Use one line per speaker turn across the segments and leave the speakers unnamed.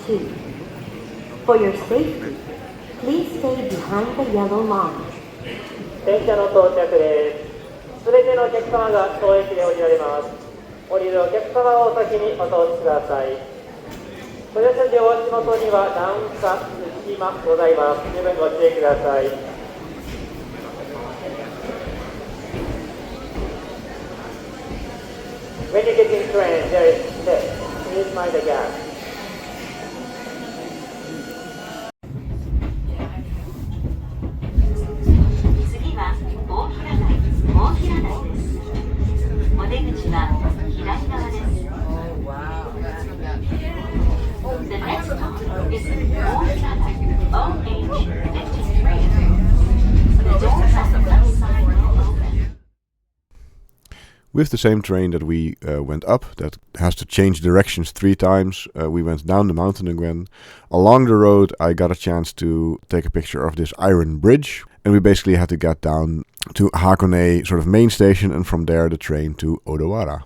2. For your safety, please stay behind the yellow line.
電車の到着です。すべてのお客様が当駅で降りられます。降りるお客様をお先にお通しください。ご乗車時お足元には段差、隙間ございます。十分ご注意ください。When you get in train, there is step. Please mind the gap.
次は大平台です。お出口は左側です。The next stop is 大平台 OH53. The doors on the left side will open.
With the same train that we went up, that has to change directions 3 times, we went down the mountain again. Along the road, I got a chance to take a picture of this iron bridge, and we basically had to get down to Hakone, sort of main station, and from there the train to Odawara.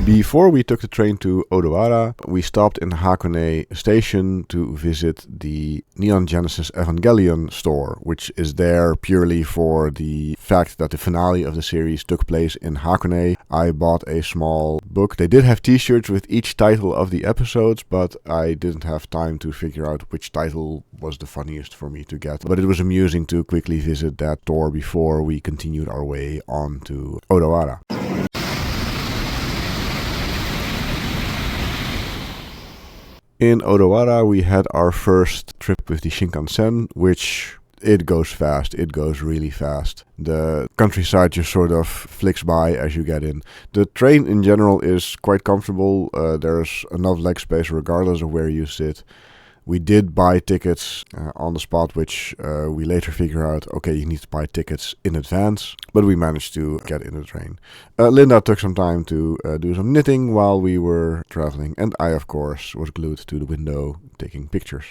Before we took the train to Odawara, we stopped in Hakone station to visit the Neon Genesis Evangelion store, which is there purely for the fact that the finale of the series took place in Hakone. I bought a small book. They did have t-shirts with each title of the episodes, but I didn't have time to figure out which title was the funniest for me to get. But it was amusing to quickly visit that store before we continued our way on to Odawara. In Odawara, we had our first trip with the Shinkansen, which it goes fast. It goes really fast. The countryside just sort of flicks by as you get in. The train in general is quite comfortable. There's enough leg space regardless of where you sit. We did buy tickets on the spot, which we later figure out, okay, you need to buy tickets in advance, but we managed to get in the train. Linda took some time to do some knitting while we were traveling, and I, of course, was glued to the window taking pictures.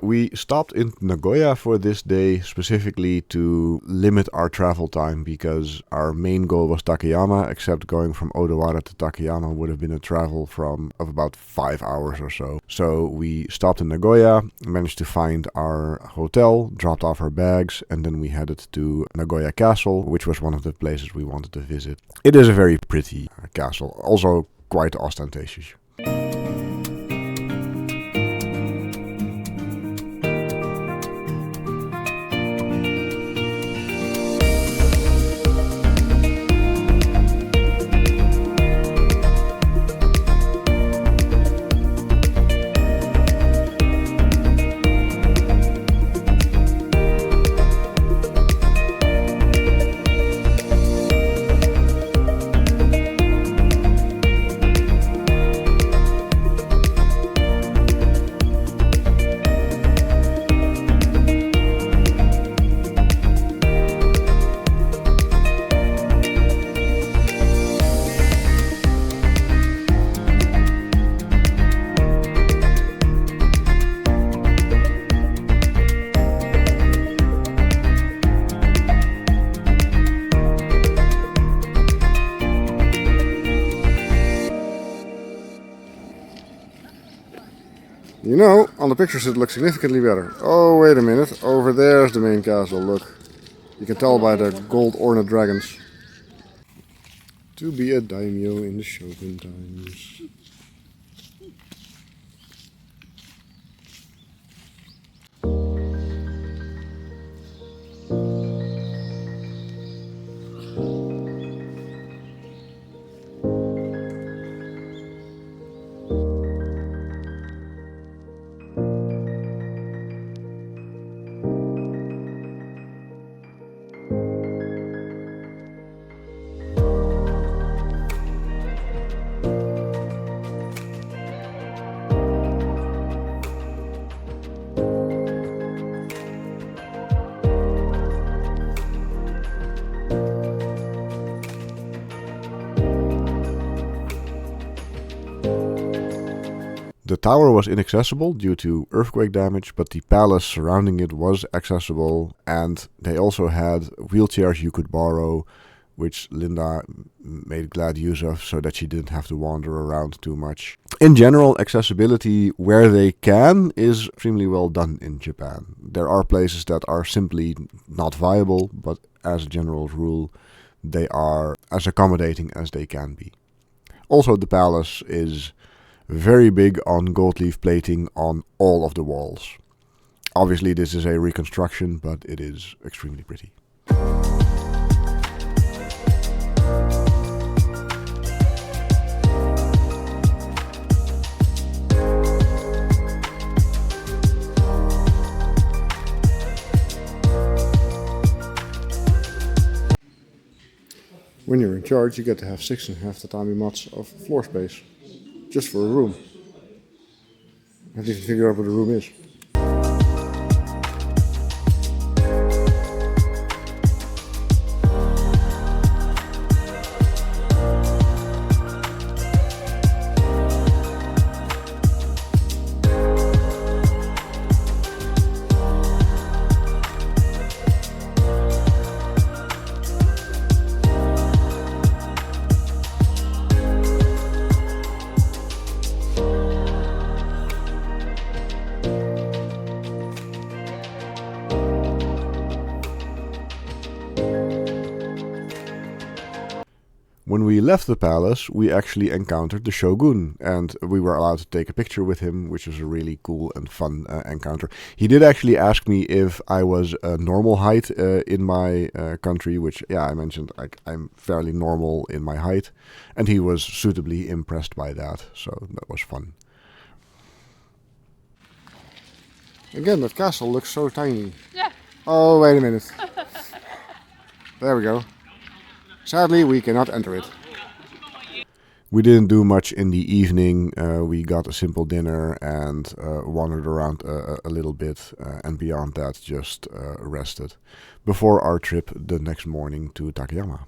We stopped in Nagoya for this day specifically to limit our travel time because our main goal was Takayama, except going from Odawara to Takayama would have been a travel of about 5 hours or so. So we stopped in Nagoya, managed to find our hotel, dropped off our bags, and then we headed to Nagoya Castle, which was one of the places we wanted to visit. It is a very pretty castle, also quite ostentatious. You know, on the pictures it looks significantly better. Oh, wait a minute. Over there's the main castle, look. You can tell by the gold ornate dragons. To be a daimyo in the Shogun times. The tower was inaccessible due to earthquake damage, but the palace surrounding it was accessible, and they also had wheelchairs you could borrow, which Linda made glad use of so that she didn't have to wander around too much. In general, accessibility where they can is extremely well done in Japan. There are places that are simply not viable, but as a general rule, they are as accommodating as they can be. Also, the palace is very big on gold leaf plating on all of the walls. Obviously this is a reconstruction, but it is extremely pretty. When you're in charge, you get to have 6.5 tatami mats of floor space. Just for a room. I have to figure out what the room is. When we left the palace, we actually encountered the Shogun, and we were allowed to take a picture with him, which was a really cool and fun encounter. He did actually ask me if I was a normal height in my country, which, yeah, I mentioned I'm fairly normal in my height, and he was suitably impressed by that, so that was fun. Again, that castle looks so tiny.
Yeah.
Oh, wait a minute. There we go. Sadly, we cannot enter it. We didn't do much in the evening. We got a simple dinner and wandered around a little bit, and beyond that just rested before our trip the next morning to Takayama.